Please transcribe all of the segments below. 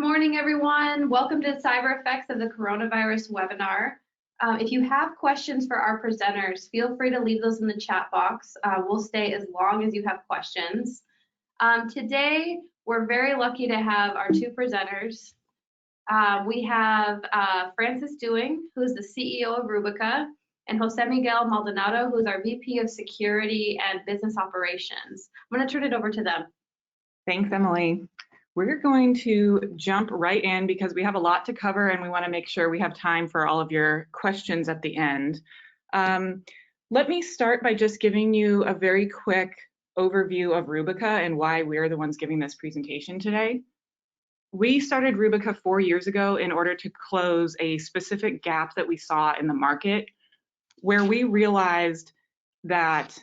morning, everyone. Welcome to Cyber Effects of the Coronavirus webinar. If you have questions for our presenters, feel free to leave those in the chat box. We'll stay as long as you have questions. Today, we're very lucky to have our two presenters. We have Francis Dewing, who's the CEO of Rubica, and Jose Miguel Maldonado, who's our VP of Security and Business Operations. I'm going to turn it over to them. Thanks, Emily. We're going to jump right in because we have a lot to cover and we want to make sure we have time for all of your questions at the end. Let me start by just giving you a very quick overview of Rubica and why we're the ones giving this presentation today. We started Rubica 4 years ago in order to close a specific gap that we saw in the market, where we realized that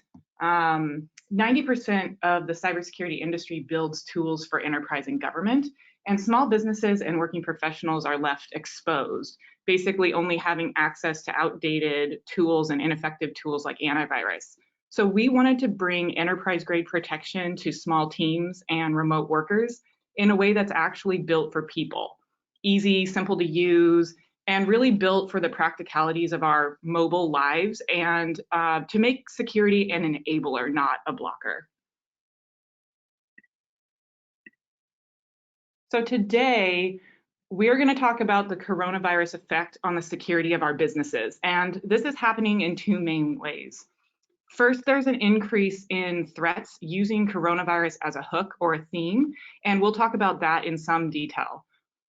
90% of the cybersecurity industry builds tools for enterprise and government, and small businesses and working professionals are left exposed, basically only having access to outdated tools and ineffective tools like antivirus. So we wanted to bring enterprise-grade protection to small teams and remote workers in a way that's actually built for people, easy, simple to use, and really built for the practicalities of our mobile lives, and to make security an enabler, not a blocker. So today, we're going to talk about the coronavirus effect on the security of our businesses, and this is happening in two main ways. First, there's an increase in threats using coronavirus as a hook or a theme, and we'll talk about that in some detail.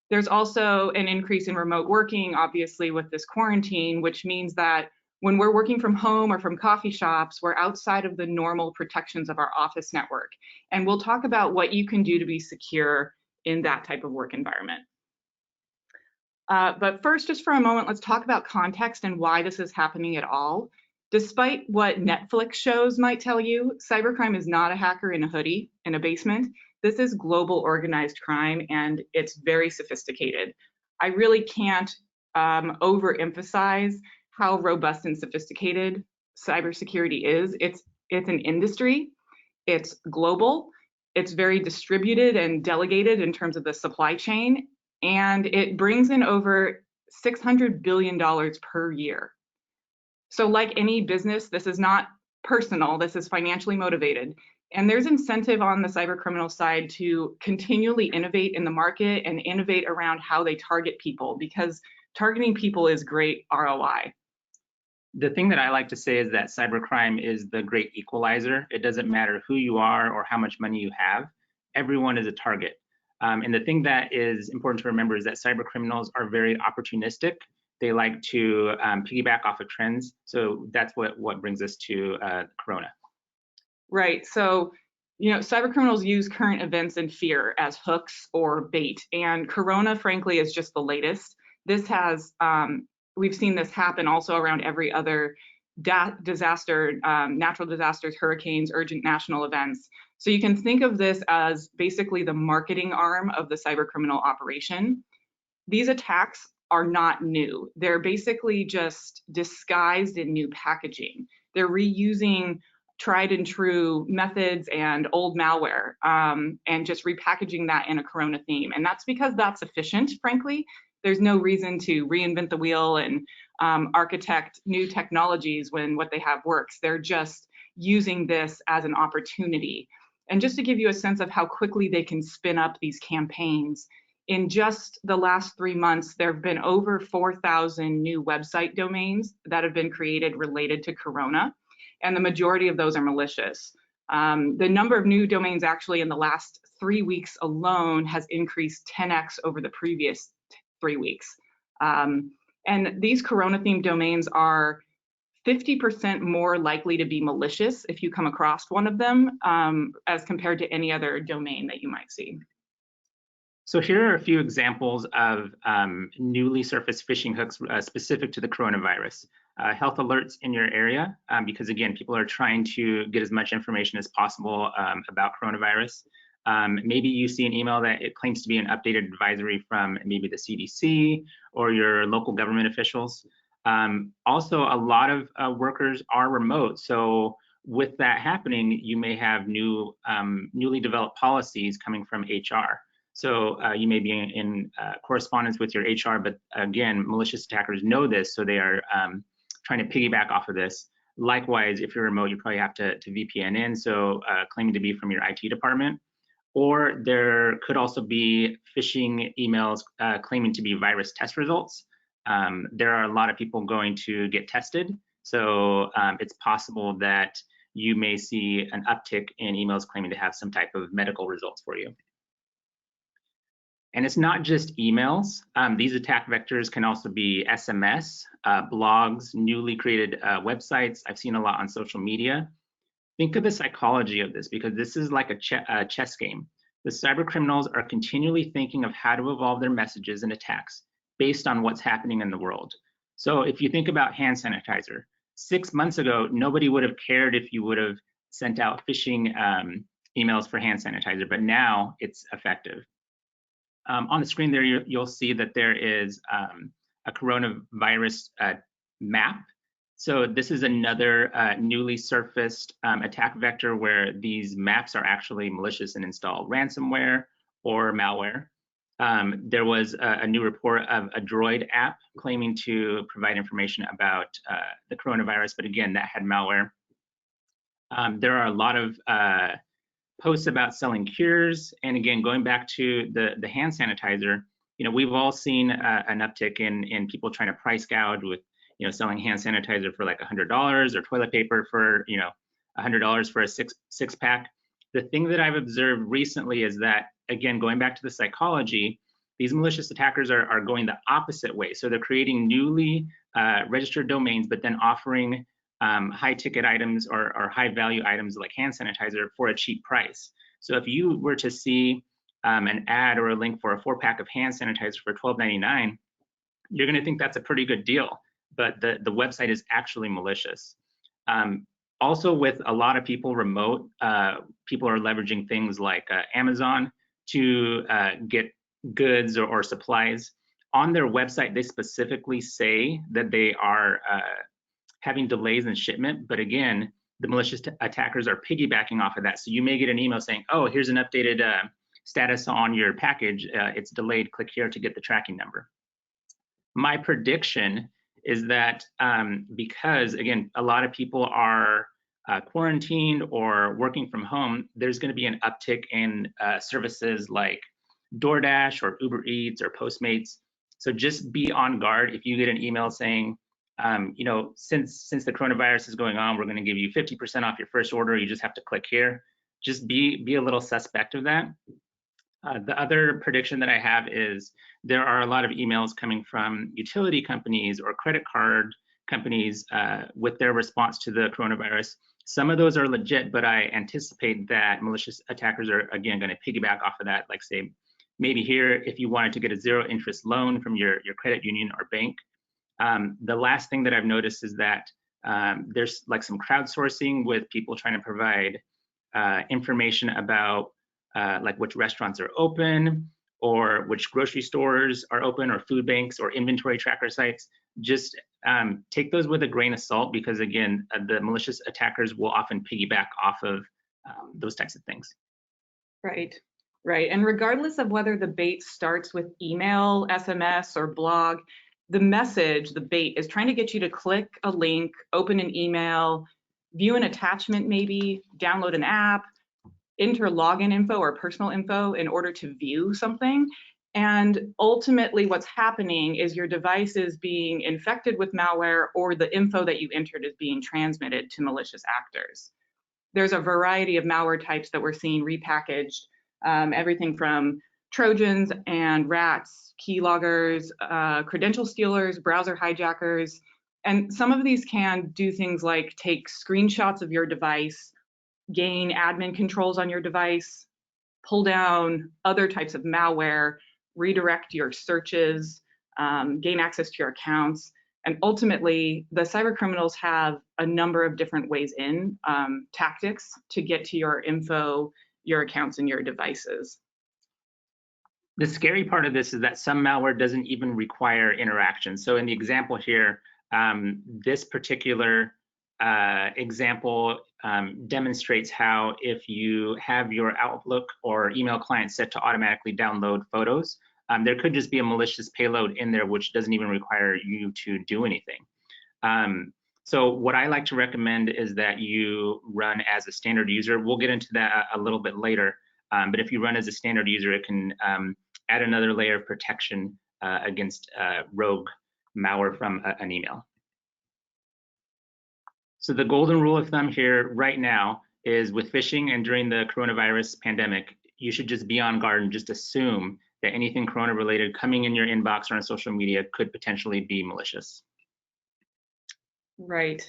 There's also an increase in remote working, obviously, with this quarantine, which means that when we're working from home or from coffee shops, we're outside of the normal protections of our office network. And we'll talk about what you can do to be secure in that type of work environment. But first, just for a moment, let's talk about context and why this is happening at all. Despite what Netflix shows might tell you, cybercrime is not a hacker in a hoodie in a basement. This is global organized crime, and it's very sophisticated. I really can't overemphasize how robust and sophisticated cybersecurity is. It's an industry, it's global, it's very distributed and delegated in terms of the supply chain, and it brings in over $600 billion per year. So like any business, this is not personal, this is financially motivated. And there's incentive on the cyber criminal side to continually innovate in the market and innovate around how they target people, because targeting people is great ROI. The thing that I like to say is that cybercrime is the great equalizer. It doesn't matter who you are or how much money you have. Everyone is a target. And the thing that is important to remember is that cyber criminals are very opportunistic. They like to piggyback off of trends. So that's what brings us to Corona. Right, so, cyber criminals use current events and fear as hooks or bait, and Corona, frankly, is just the latest. This has, we've seen this happen also around every other disaster, natural disasters, hurricanes, urgent national events. So you can think of this as basically the marketing arm of the cyber criminal operation. These attacks are not new. They're basically just disguised in new packaging. They're reusing tried and true methods and old malware and just repackaging that in a Corona theme. And that's because that's efficient, frankly. There's no reason to reinvent the wheel and architect new technologies when what they have works. They're just using this as an opportunity. And just to give you a sense of how quickly they can spin up these campaigns, in just the last 3 months, there have been over 4,000 new website domains that have been created related to Corona, and the majority of those are malicious. The number of new domains actually in the last 3 weeks alone has increased 10x over the previous 3 weeks. And these Corona-themed domains are 50% more likely to be malicious if you come across one of them as compared to any other domain that you might see. So here are a few examples of newly surfaced phishing hooks specific to the coronavirus. Health alerts in your area, because again, people are trying to get as much information as possible about coronavirus. Maybe you see an email that it claims to be an updated advisory from maybe the CDC or your local government officials. Also, a lot of workers are remote. So with that happening, you may have newly developed policies coming from HR. So you may be in correspondence with your HR, but again, malicious attackers know this, so they are trying to piggyback off of this. Likewise, if you're remote, you probably have to VPN in, so claiming to be from your IT department. Or there could also be phishing emails claiming to be virus test results. There are a lot of people going to get tested, so it's possible that you may see an uptick in emails claiming to have some type of medical results for you. And it's not just emails. These attack vectors can also be SMS, blogs, newly created websites. I've seen a lot on social media. Think of the psychology of this, because this is like a chess game. The cyber criminals are continually thinking of how to evolve their messages and attacks based on what's happening in the world. So if you think about hand sanitizer, 6 months ago, nobody would have cared if you would have sent out phishing emails for hand sanitizer, but now it's effective. On the screen there, you'll see that there is a coronavirus map. So this is another newly surfaced attack vector where these maps are actually malicious and install ransomware or malware. There was a new report of a Droid app claiming to provide information about the coronavirus, but again, that had malware. There are a lot of posts about selling cures, and again, going back to the hand sanitizer, we've all seen an uptick in people trying to price gouge with selling hand sanitizer for like $100 or toilet paper for $100 for a six pack. The thing that I've observed recently is that, again, going back to the psychology, these malicious attackers are going the opposite way. So they're creating newly registered domains, but then offering high ticket items or high value items like hand sanitizer for a cheap price. So if you were to see an ad or a link for a 4-pack of hand sanitizer for $12.99, you're going to think that's a pretty good deal, but the website is actually malicious. Also, with a lot of people remote, people are leveraging things like Amazon to get goods or supplies. On their website, they specifically say that they are having delays in shipment, but again, the malicious attackers are piggybacking off of that. So you may get an email saying, oh, here's an updated status on your package. It's delayed, click here to get the tracking number. My prediction is that because, again, a lot of people are quarantined or working from home, there's going to be an uptick in services like DoorDash or Uber Eats or Postmates. So just be on guard. If you get an email saying, since the coronavirus is going on, we're going to give you 50% off your first order, you just have to click here. Just be a little suspect of that. The other prediction that I have is there are a lot of emails coming from utility companies or credit card companies with their response to the coronavirus. Some of those are legit, but I anticipate that malicious attackers are, again, going to piggyback off of that. Like, say, maybe here, if you wanted to get a 0-interest loan from your credit union or bank. The last thing that I've noticed is that there's like some crowdsourcing with people trying to provide information about like which restaurants are open or which grocery stores are open or food banks or inventory tracker sites. Just take those with a grain of salt, because again, the malicious attackers will often piggyback off of those types of things. Right. And regardless of whether the bait starts with email, SMS, or blog, the message, the bait, is trying to get you to click a link, open an email, view an attachment maybe, download an app, enter login info or personal info in order to view something. And ultimately what's happening is your device is being infected with malware, or the info that you entered is being transmitted to malicious actors. There's a variety of malware types that we're seeing repackaged, everything from Trojans and rats, keyloggers, credential stealers, browser hijackers. And some of these can do things like take screenshots of your device, gain admin controls on your device, pull down other types of malware, redirect your searches, gain access to your accounts. And ultimately, the cyber criminals have a number of different ways in, tactics to get to your info, your accounts, and your devices. The scary part of this is that some malware doesn't even require interaction. So in the example here, this particular example demonstrates how if you have your Outlook or email client set to automatically download photos, there could just be a malicious payload in there which doesn't even require you to do anything. So what I like to recommend is that you run as a standard user. We'll get into that a little bit later, but if you run as a standard user, it can add another layer of protection against rogue malware from an email. So the golden rule of thumb here right now is with phishing and during the coronavirus pandemic, you should just be on guard and just assume that anything corona related coming in your inbox or on social media could potentially be malicious. Right.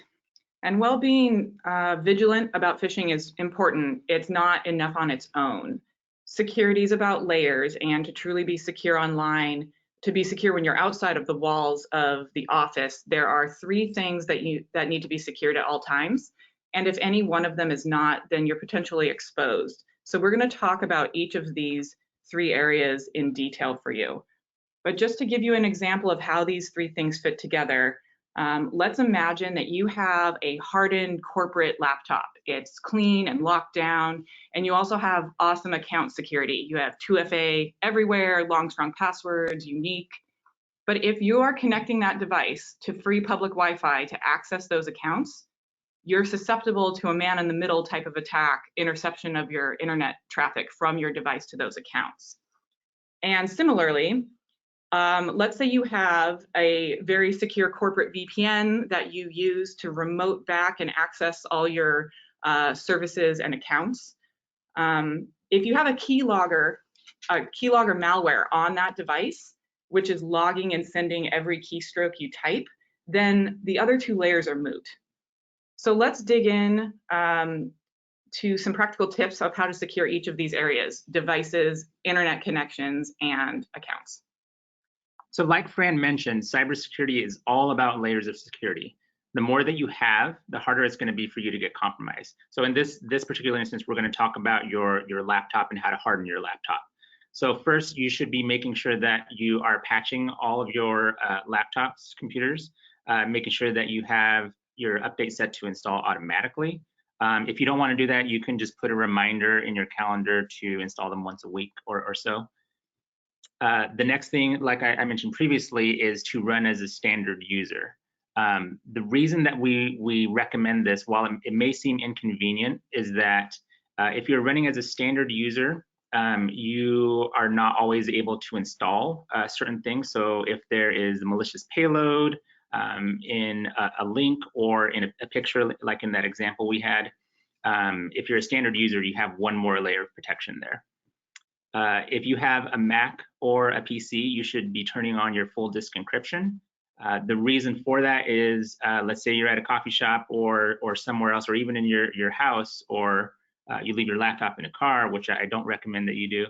And while being vigilant about phishing is important, it's not enough on its own. Security is about layers, and to truly be secure online, to be secure when you're outside of the walls of the office, there are 3 things that need to be secured at all times. And if any one of them is not, then you're potentially exposed. So we're going to talk about each of these 3 areas in detail for you. But just to give you an example of how these 3 things fit together, let's imagine that you have a hardened corporate laptop. It's clean and locked down, and you also have awesome account security. You have 2FA everywhere, long, strong passwords, unique. But if you are connecting that device to free public Wi-Fi to access those accounts, you're susceptible to a man-in-the-middle type of attack, interception of your internet traffic from your device to those accounts. And similarly, let's say you have a very secure corporate VPN that you use to remote back and access all your services and accounts. If you have a keylogger malware on that device, which is logging and sending every keystroke you type, then the other 2 layers are moot. So let's dig in to some practical tips of how to secure each of these areas: devices, internet connections, and accounts. So like Fran mentioned, cybersecurity is all about layers of security. The more that you have, the harder it's going to be for you to get compromised. So in this particular instance, we're going to talk about your laptop and how to harden your laptop. So first, you should be making sure that you are patching all of your laptops, computers, making sure that you have your update set to install automatically. If you don't want to do that, you can just put a reminder in your calendar to install them once a week or so. The next thing, like I mentioned previously, is to run as a standard user. The reason that we recommend this, while it may seem inconvenient, is that if you're running as a standard user, you are not always able to install certain things. So if there is a malicious payload in a link or in a picture, like in that example we had, if you're a standard user, you have one more layer of protection there. If you have a Mac or a PC, you should be turning on your full disk encryption. The reason for that is, let's say you're at a coffee shop or somewhere else, or even in your house, or you leave your laptop in a car, which I don't recommend that you do.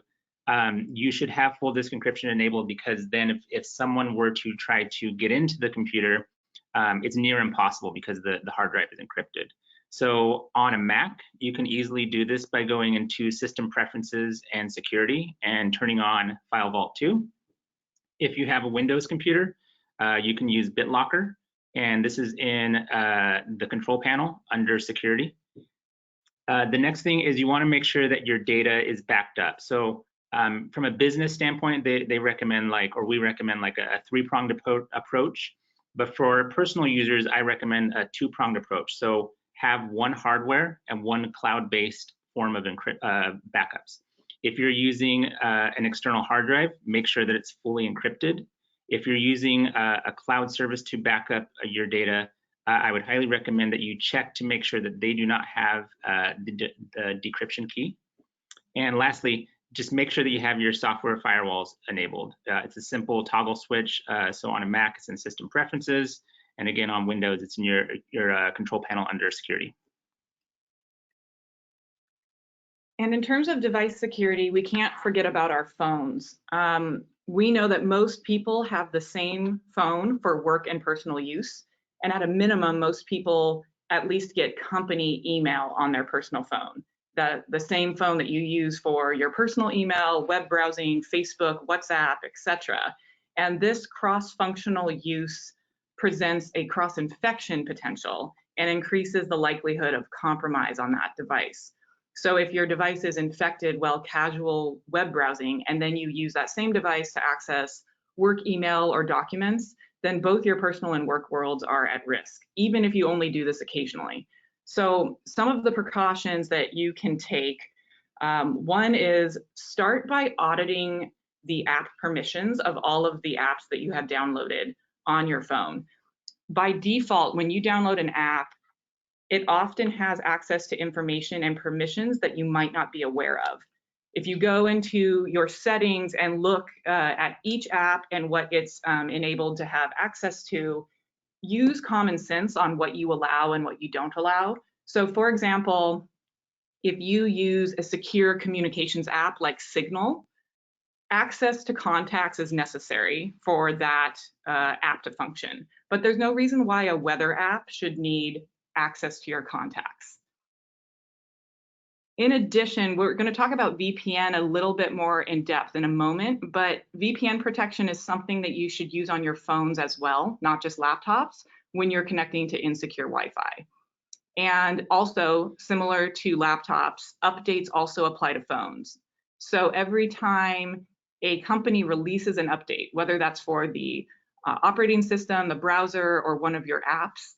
You should have full disk encryption enabled, because then if someone were to try to get into the computer, it's near impossible because the hard drive is encrypted. So on a Mac, you can easily do this by going into System Preferences and Security and turning on File Vault 2. If you have a Windows computer, you can use BitLocker, and this is in the control panel under Security. The next thing is you want to make sure that your data is backed up. So from a business standpoint, they recommend we recommend like a 3-pronged approach. But for personal users, I recommend a 2-pronged approach. So have one hardware and one cloud-based form of backups. If you're using an external hard drive, make sure that it's fully encrypted. If you're using a cloud service to back up your data, I would highly recommend that you check to make sure that they do not have the decryption key. And lastly, just make sure that you have your software firewalls enabled. It's a simple toggle switch. So on a Mac, it's in System Preferences. And again, on Windows, it's in your control panel under Security. And in terms of device security, we can't forget about our phones. We know that most people have the same phone for work and personal use. And at a minimum, most people at least get company email on their personal phone. The same phone that you use for your personal email, web browsing, Facebook, WhatsApp, etc. And this cross-functional use presents a cross-infection potential and increases the likelihood of compromise on that device. So if your device is infected while casual web browsing, and then you use that same device to access work email or documents, then both your personal and work worlds are at risk, even if you only do this occasionally. So some of the precautions that you can take, one is start by auditing the app permissions of all of the apps that you have downloaded on your phone. By default, when you download an app, it often has access to information and permissions that you might not be aware of. If you go into your settings and look at each app and what it's enabled to have access to, use common sense on what you allow and what you don't allow. So for example, if you use a secure communications app like Signal, access to contacts is necessary for that app to function. But there's no reason why a weather app should need access to your contacts. In addition, we're going to talk about VPN a little bit more in depth in a moment, but VPN protection is something that you should use on your phones as well, not just laptops, when you're connecting to insecure Wi-Fi. And also, similar to laptops, updates also apply to phones. So every time a company releases an update, whether that's for the operating system, the browser, or one of your apps,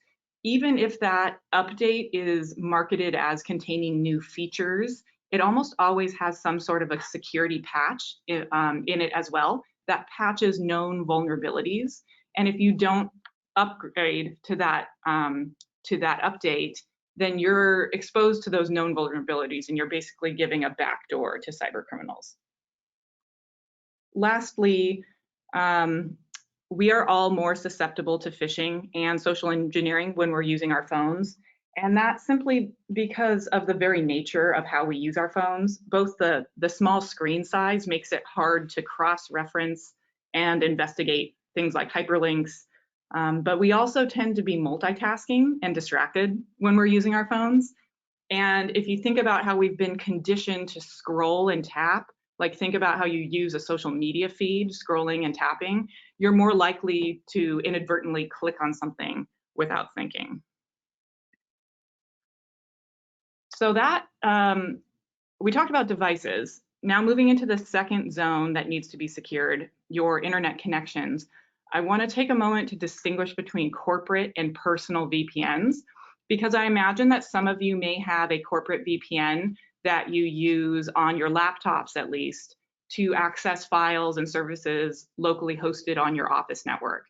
even if that update is marketed as containing new features, it almost always has some sort of a security patch in it as well that patches known vulnerabilities. And if you don't upgrade to that update, then you're exposed to those known vulnerabilities, and you're basically giving a backdoor to cyber criminals. Lastly, we are all more susceptible to phishing and social engineering when we're using our phones. And that's simply because of the very nature of how we use our phones. Both the small screen size makes it hard to cross-reference and investigate things like hyperlinks. But we also tend to be multitasking and distracted when we're using our phones. And if you think about how we've been conditioned to scroll and tap, like think about how you use a social media feed, scrolling and tapping, you're more likely to inadvertently click on something without thinking. So that, we talked about devices. Now moving into the second zone that needs to be secured, your internet connections. I want to take a moment to distinguish between corporate and personal VPNs, because I imagine that some of you may have a corporate VPN that you use on your laptops, at least, to access files and services locally hosted on your office network.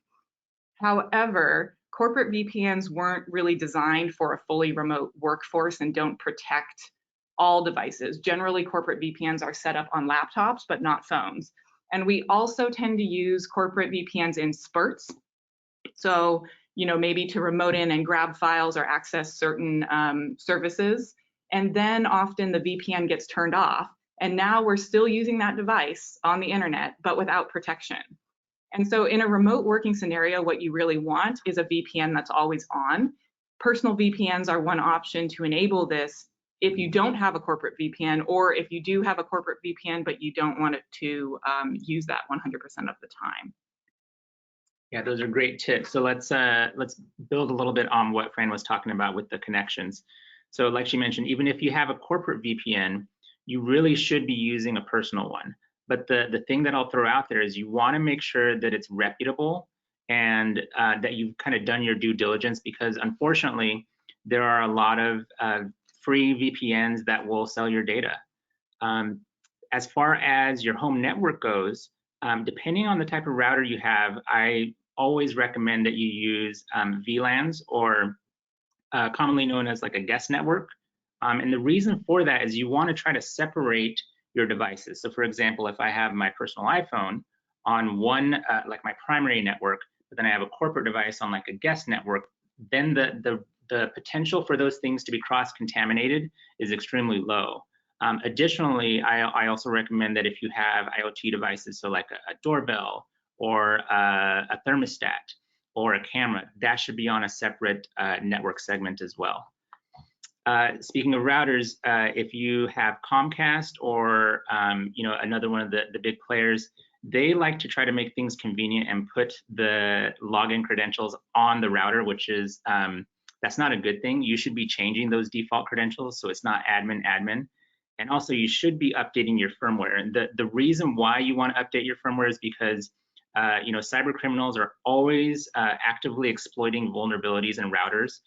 However, corporate VPNs weren't really designed for a fully remote workforce and don't protect all devices. Generally, corporate VPNs are set up on laptops, but not phones. And we also tend to use corporate VPNs in spurts. So, maybe to remote in and grab files or access certain services. And then often the VPN gets turned off. And now we're still using that device on the internet, but without protection. And so in a remote working scenario, what you really want is a VPN that's always on. Personal VPNs are one option to enable this if you don't have a corporate VPN, or if you do have a corporate VPN, but you don't want it to use that 100% of the time. Yeah, those are great tips. So let's build a little bit on what Fran was talking about with the connections. So like she mentioned, even if you have a corporate VPN, you really should be using a personal one. But the thing that I'll throw out there is you want to make sure that it's reputable and that you've kind of done your due diligence, because unfortunately, there are a lot of free VPNs that will sell your data. As far as your home network goes, depending on the type of router you have, I always recommend that you use VLANs, or commonly known as like a guest network. And the reason for that is you want to try to separate your devices. So for example, if I have my personal iPhone on one, like my primary network, but then I have a corporate device on like a guest network, then the potential for those things to be cross-contaminated is extremely low. Additionally, I also recommend that if you have IoT devices, so like a doorbell or a thermostat or a camera, that should be on a separate network segment as well. Speaking of routers, if you have Comcast or another one of the big players, they like to try to make things convenient and put the login credentials on the router, which is That's not a good thing. You should be changing those default credentials so it's not admin. And also you should be updating your firmware. And the reason why you want to update your firmware is because cyber criminals are always actively exploiting vulnerabilities in routers.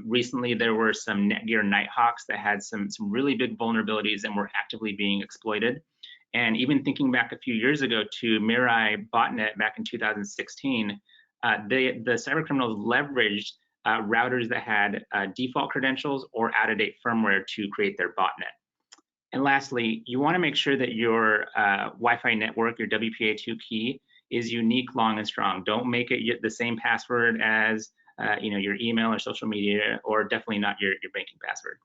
Recently, there were some Netgear Nighthawks that had some really big vulnerabilities and were actively being exploited. And even thinking back a few years ago to Mirai botnet back in 2016, the cyber criminals leveraged routers that had default credentials or out-of-date firmware to create their botnet. And lastly, you want to make sure that your Wi-Fi network, your WPA2 key, is unique, long, and strong. Don't make it the same password as your email or social media, or definitely not your banking password.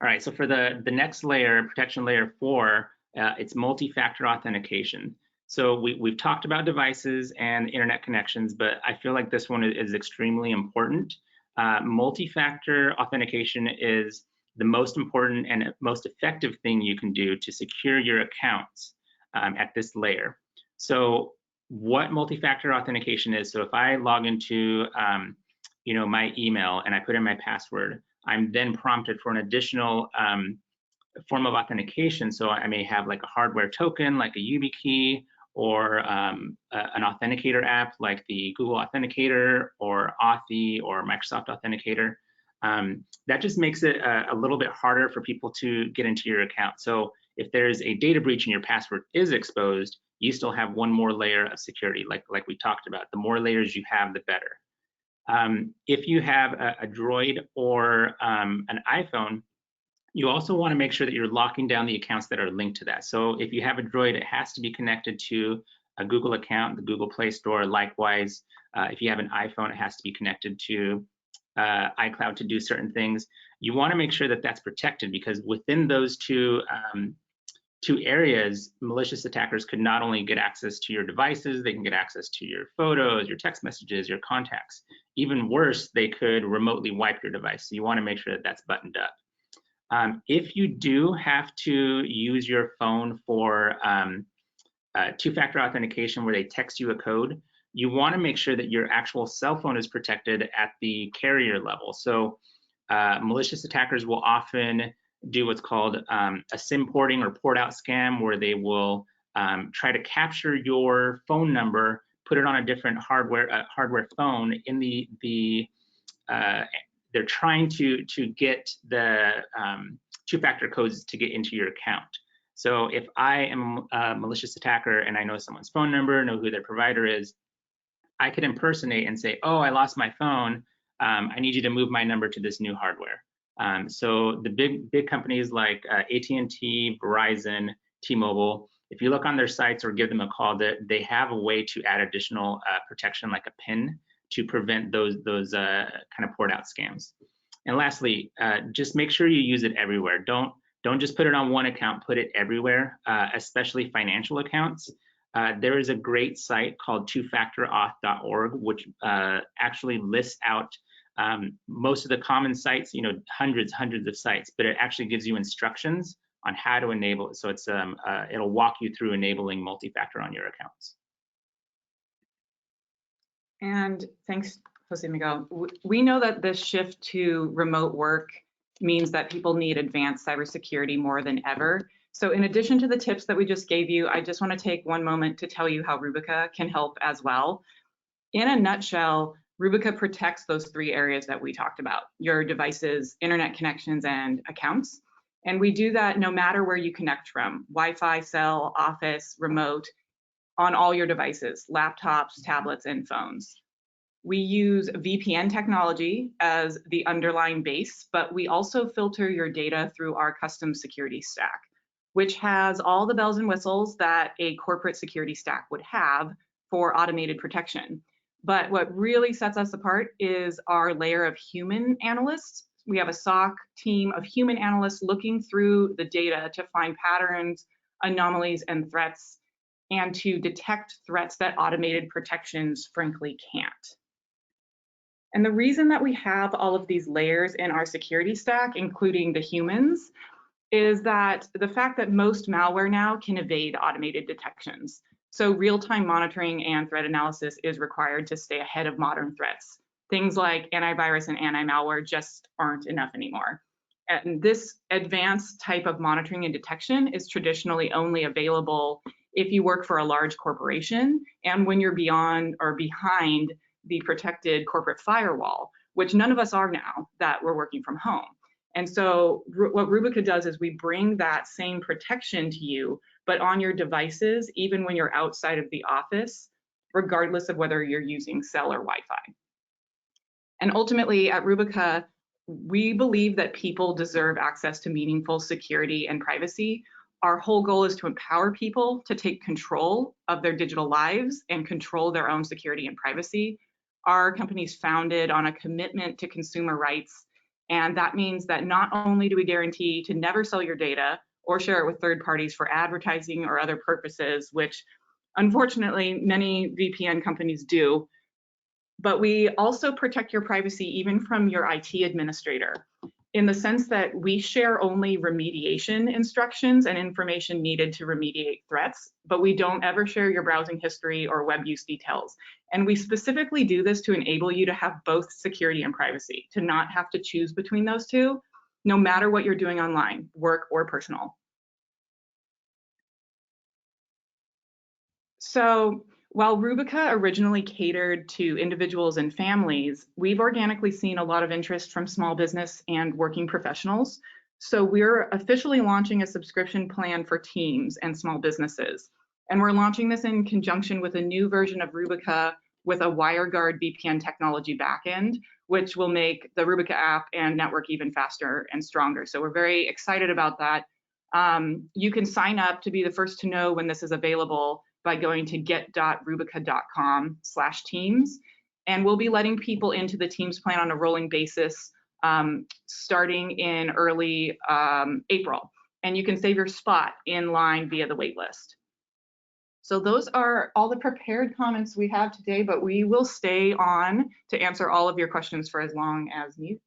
All right, so for the next layer, protection layer 4, it's multi-factor authentication. So we've talked about devices and internet connections, but I feel like this one is extremely important. Multi-factor authentication is the most important and most effective thing you can do to secure your accounts at this layer. So what multi-factor authentication is, so if I log into my email and I put in my password, I'm then prompted for an additional form of authentication. So I may have like a hardware token, like a YubiKey, or an authenticator app like the Google Authenticator or Authy or Microsoft Authenticator. That just makes it a little bit harder for people to get into your account. So if there's a data breach and your password is exposed, you still have one more layer of security, like we talked about. The more layers you have, the better. If you have a Droid or an iPhone, you also want to make sure that you're locking down the accounts that are linked to that. So if you have a Droid, it has to be connected to a Google account, the Google Play Store. Likewise, if you have an iPhone, it has to be connected to iCloud to do certain things. You want to make sure that that's protected, because within those two areas, malicious attackers could not only get access to your devices, they can get access to your photos, your text messages, your contacts. Even worse, they could remotely wipe your device. So you want to make sure that that's buttoned up. If you do have to use your phone for two-factor authentication where they text you a code, you want to make sure that your actual cell phone is protected at the carrier level. So malicious attackers will often do what's called a SIM porting or port out scam, where they will try to capture your phone number, put it on a different hardware phone. In they're trying to get the two-factor codes to get into your account. So if I am a malicious attacker and I know someone's phone number, know who their provider is, I could impersonate and say, oh, I lost my phone. I need you to move my number to this new hardware. So the big companies like AT&T, Verizon, T-Mobile, if you look on their sites or give them a call, they have a way to add additional protection, like a PIN, to prevent those kind of port out scams. And lastly, just make sure you use it everywhere. Don't just put it on one account, put it everywhere, especially financial accounts. There is a great site called twofactorauth.org, which actually lists out most of the common sites, hundreds of sites, but it actually gives you instructions on how to enable it. So it's it'll walk you through enabling multi-factor on your accounts. And thanks, Jose Miguel. We know that this shift to remote work means that people need advanced cybersecurity more than ever. So in addition to the tips that we just gave you, I just want to take one moment to tell you how Rubica can help as well. In a nutshell, Rubica protects those three areas that we talked about: your devices, internet connections, and accounts. And we do that no matter where you connect from: Wi-Fi, cell, office, remote, on all your devices, laptops, tablets, and phones. We use VPN technology as the underlying base, but we also filter your data through our custom security stack, which has all the bells and whistles that a corporate security stack would have for automated protection. But what really sets us apart is our layer of human analysts. We have a SOC team of human analysts looking through the data to find patterns, anomalies, and threats, and to detect threats that automated protections frankly can't. And the reason that we have all of these layers in our security stack, including the humans, is that the fact that most malware now can evade automated detections. So real-time monitoring and threat analysis is required to stay ahead of modern threats. things like antivirus and anti-malware just aren't enough anymore. And this advanced type of monitoring and detection is traditionally only available if you work for a large corporation and when you're beyond or behind the protected corporate firewall, which none of us are now that we're working from home. And so what Rubica does is we bring that same protection to you, but on your devices, even when you're outside of the office, regardless of whether you're using cell or Wi-Fi. And ultimately at Rubica, we believe that people deserve access to meaningful security and privacy. Our whole goal is to empower people to take control of their digital lives and control their own security and privacy. Our company is founded on a commitment to consumer rights, and that means that not only do we guarantee to never sell your data or share it with third parties for advertising or other purposes, which unfortunately many VPN companies do, but we also protect your privacy even from your IT administrator, in the sense that we share only remediation instructions and information needed to remediate threats, but we don't ever share your browsing history or web use details. And we specifically do this to enable you to have both security and privacy, to not have to choose between those two, no matter what you're doing online, work or personal. So while Rubica originally catered to individuals and families, we've organically seen a lot of interest from small business and working professionals. So we're officially launching a subscription plan for teams and small businesses. And we're launching this in conjunction with a new version of Rubica with a WireGuard VPN technology backend, which will make the Rubica app and network even faster and stronger. So we're very excited about that. You can sign up to be the first to know when this is available by going to get.rubica.com/teams. And we'll be letting people into the Teams plan on a rolling basis starting in early April. And you can save your spot in line via the waitlist. So those are all the prepared comments we have today, but we will stay on to answer all of your questions for as long as is needed.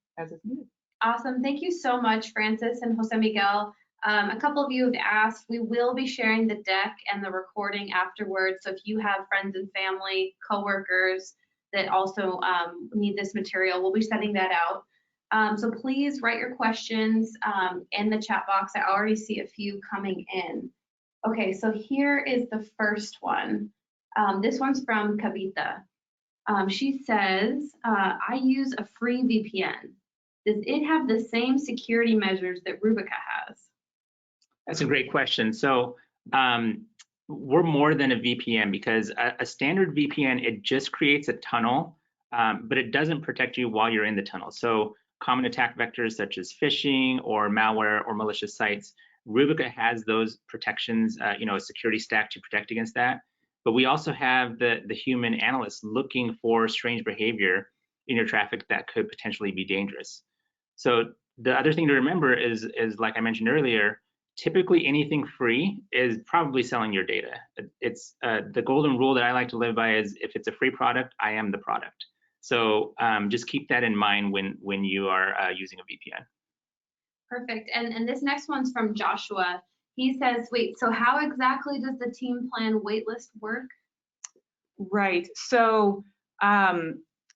Awesome. Thank you so much, Francis and Jose Miguel. A couple of you have asked, we will be sharing the deck and the recording afterwards. So if you have friends and family, coworkers that also need this material, we'll be sending that out. So please write your questions in the chat box. I already see a few coming in. Okay, so here is the first one. This one's from Kavita. She says, I use a free VPN. Does it have the same security measures that Rubica has? That's a great question. So we're more than a VPN, because a standard VPN, it just creates a tunnel, but it doesn't protect you while you're in the tunnel. So common attack vectors such as phishing or malware or malicious sites, Rubica has those protections, a security stack to protect against that. But we also have the human analysts looking for strange behavior in your traffic that could potentially be dangerous. So the other thing to remember is like I mentioned earlier, typically anything free is probably selling your data. It's the golden rule that I like to live by is, if it's a free product, I am the product. So just keep that in mind when you are using a VPN. Perfect. And this next one's from Joshua. He says, wait, so how exactly does the team plan waitlist work? Right. So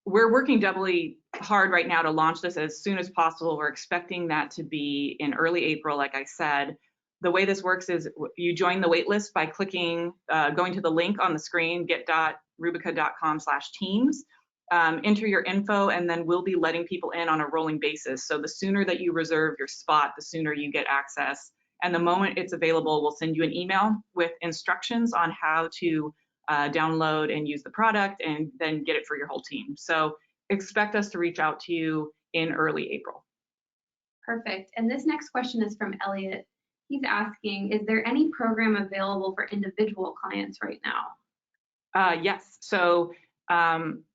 we're working doubly hard right now to launch this as soon as possible. We're expecting that to be in early April, like I said. The way this works is you join the waitlist by clicking, going to the link on the screen, get.rubica.com/teams. Enter your info, and then we'll be letting people in on a rolling basis. So the sooner that you reserve your spot, the sooner you get access. And the moment it's available, we'll send you an email with instructions on how to download and use the product, and then get it for your whole team. So expect us to reach out to you in early April. Perfect. And this next question is from Elliot. He's asking, is there any program available for individual clients right now? Yes. So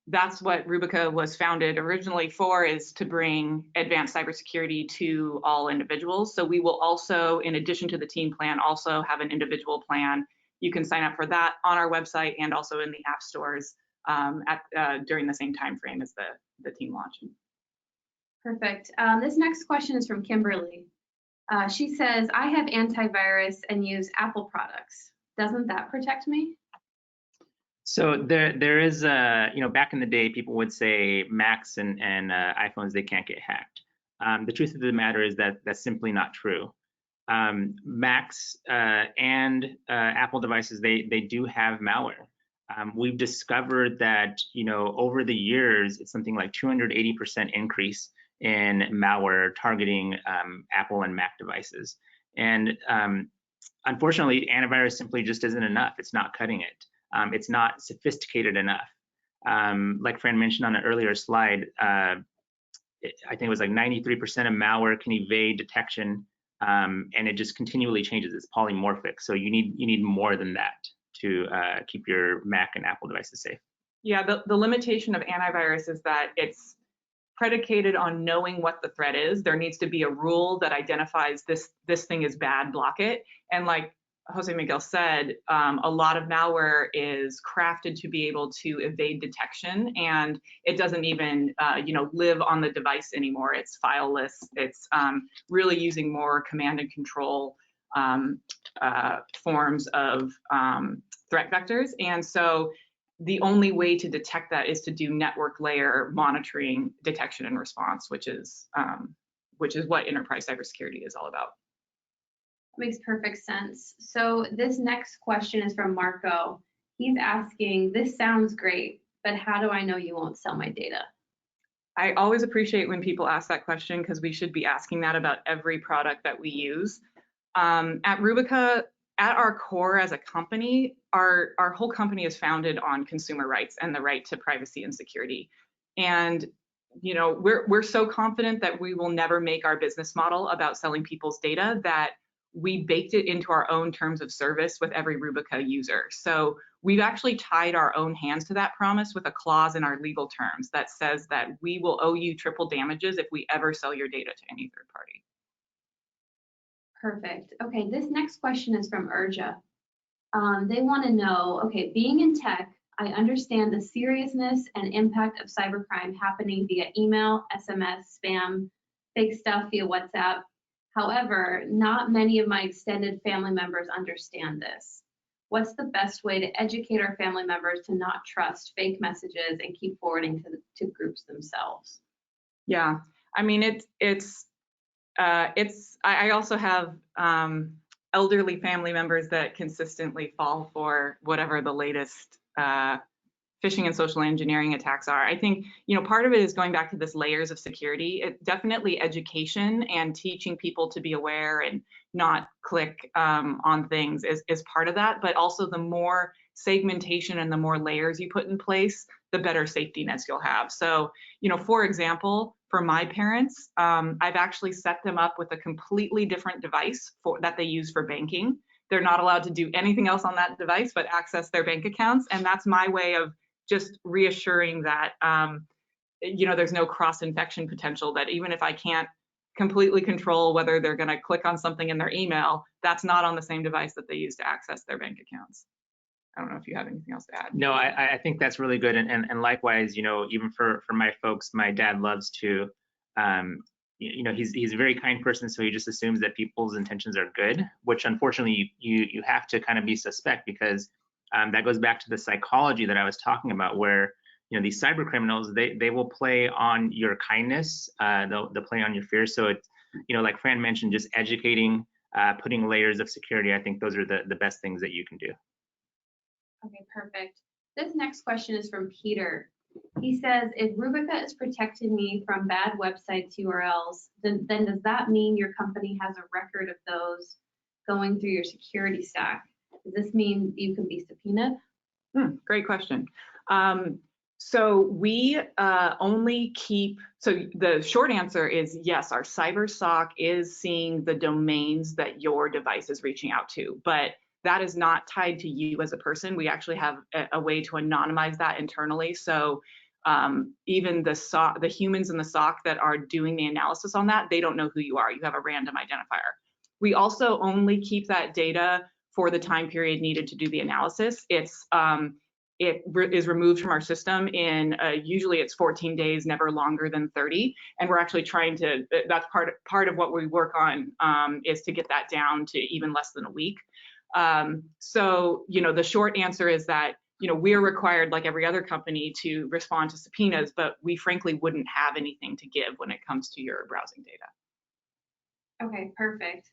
that's what Rubica was founded originally for, is to bring advanced cybersecurity to all individuals. So we will also, in addition to the team plan, also have an individual plan. You can sign up for that on our website and also in the app stores during the same time frame as the team launch. Perfect. This next question is from Kimberly. She says, I have antivirus and use Apple products. Doesn't that protect me? So there is back in the day, people would say Macs and iPhones, they can't get hacked. The truth of the matter is that that's simply not true. Macs and Apple devices, they do have malware. We've discovered that, over the years, it's something like 280% increase in malware targeting Apple and Mac devices. And unfortunately, antivirus simply just isn't enough. It's not cutting it. It's not sophisticated enough. Like Fran mentioned on an earlier slide, I think it was like 93% of malware can evade detection, and it just continually changes. It's polymorphic. So you need more than that to keep your Mac and Apple devices safe. Yeah, the limitation of antivirus is that it's predicated on knowing what the threat is. There needs to be a rule that identifies this thing is bad, block it. And like Jose Miguel said, a lot of malware is crafted to be able to evade detection, and it doesn't even live on the device anymore. It's fileless. It's really using more command and control forms of threat vectors. And so the only way to detect that is to do network layer monitoring, detection, and response, which is what enterprise cybersecurity is all about. Makes perfect sense. So this next question is from Marco. He's asking, this sounds great, but how do I know you won't sell my data? I always appreciate when people ask that question, because we should be asking that about every product that we use. At Rubica, at our core as a company, our whole company is founded on consumer rights and the right to privacy and security. And we're so confident that we will never make our business model about selling people's data that we baked it into our own terms of service with every Rubica user. So we've actually tied our own hands to that promise with a clause in our legal terms that says that we will owe you triple damages if we ever sell your data to any third party. Perfect. Okay, this next question is from Urja. They want to know, okay, being in tech, I understand the seriousness and impact of cybercrime happening via email, SMS, spam, fake stuff via WhatsApp. However, not many of my extended family members understand this. What's the best way to educate our family members to not trust fake messages and keep forwarding to groups themselves? Yeah, I mean, I also have elderly family members that consistently fall for whatever the latest phishing and social engineering attacks are. I think, part of it is going back to this layers of security. Definitely education and teaching people to be aware and not click on things is part of that, but also the more segmentation and the more layers you put in place, the better safety nets you'll have. So, for example, for my parents, I've actually set them up with a completely different device that they use for banking. They're not allowed to do anything else on that device but access their bank accounts. And that's my way of just reassuring that, there's no cross-infection potential, that even if I can't completely control whether they're going to click on something in their email, that's not on the same device that they use to access their bank accounts. I don't know if you have anything else to add. No, I think that's really good. And likewise, even for my folks, my dad loves to, he's a very kind person, so he just assumes that people's intentions are good, which unfortunately you have to kind of be suspect, because that goes back to the psychology that I was talking about, where these cyber criminals, they will play on your kindness, they'll play on your fear. So it's like Fran mentioned, just educating, putting layers of security. I think those are the best things that you can do. Okay, perfect. This next question is from Peter. He says, if Rubica is protecting me from bad websites URLs, then does that mean your company has a record of those going through your security stack? Does this mean you can be subpoenaed? Great question. So we only keep, so the short answer is yes, our cyber SOC is seeing the domains that your device is reaching out to, but that is not tied to you as a person. We actually have a way to anonymize that internally. So even the humans in the SOC that are doing the analysis on that, they don't know who you are. You have a random identifier. We also only keep that data for the time period needed to do the analysis. It is removed from our system in usually it's 14 days, never longer than 30. And we're actually trying to, that's part of what we work on, is to get that down to even less than a week. So, the short answer is that we're required, like every other company, to respond to subpoenas, but we frankly wouldn't have anything to give when it comes to your browsing data. Okay, perfect.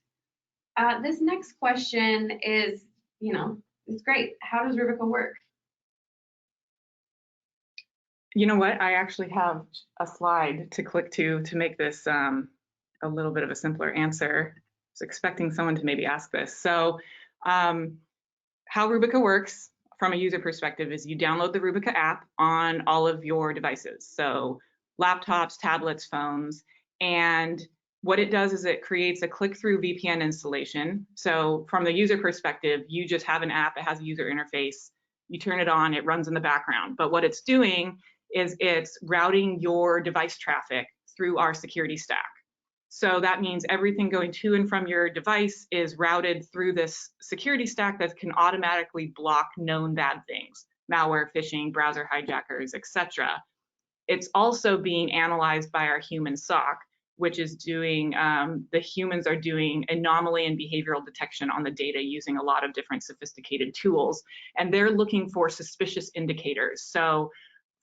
This next question is, it's great. How does Rubica work? You know what? I actually have a slide to click to make this a little bit of a simpler answer. I was expecting someone to maybe ask this. So how Rubica works from a user perspective is you download the Rubica app on all of your devices. So laptops, tablets, phones, and what it does is it creates a click-through VPN installation. So from the user perspective, you just have an app, it has a user interface, you turn it on, it runs in the background. But what it's doing is it's routing your device traffic through our security stack. So that means everything going to and from your device is routed through this security stack that can automatically block known bad things, malware, phishing, browser hijackers, etc. It's also being analyzed by our human SOC, which is doing, the humans are doing anomaly and behavioral detection on the data using a lot of different sophisticated tools. And they're looking for suspicious indicators. So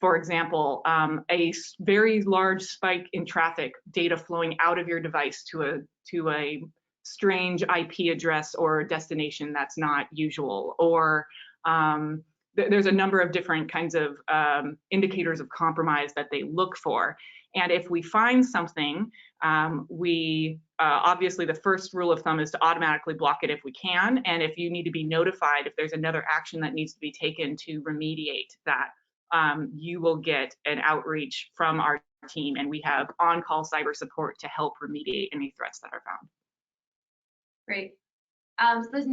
for example, a very large spike in traffic data flowing out of your device to a strange IP address or destination that's not usual, or there's a number of different kinds of indicators of compromise that they look for. And if we find something, we obviously the first rule of thumb is to automatically block it if we can. And if you need to be notified, if there's another action that needs to be taken to remediate that, you will get an outreach from our team, and we have on-call cyber support to help remediate any threats that are found. Great. So this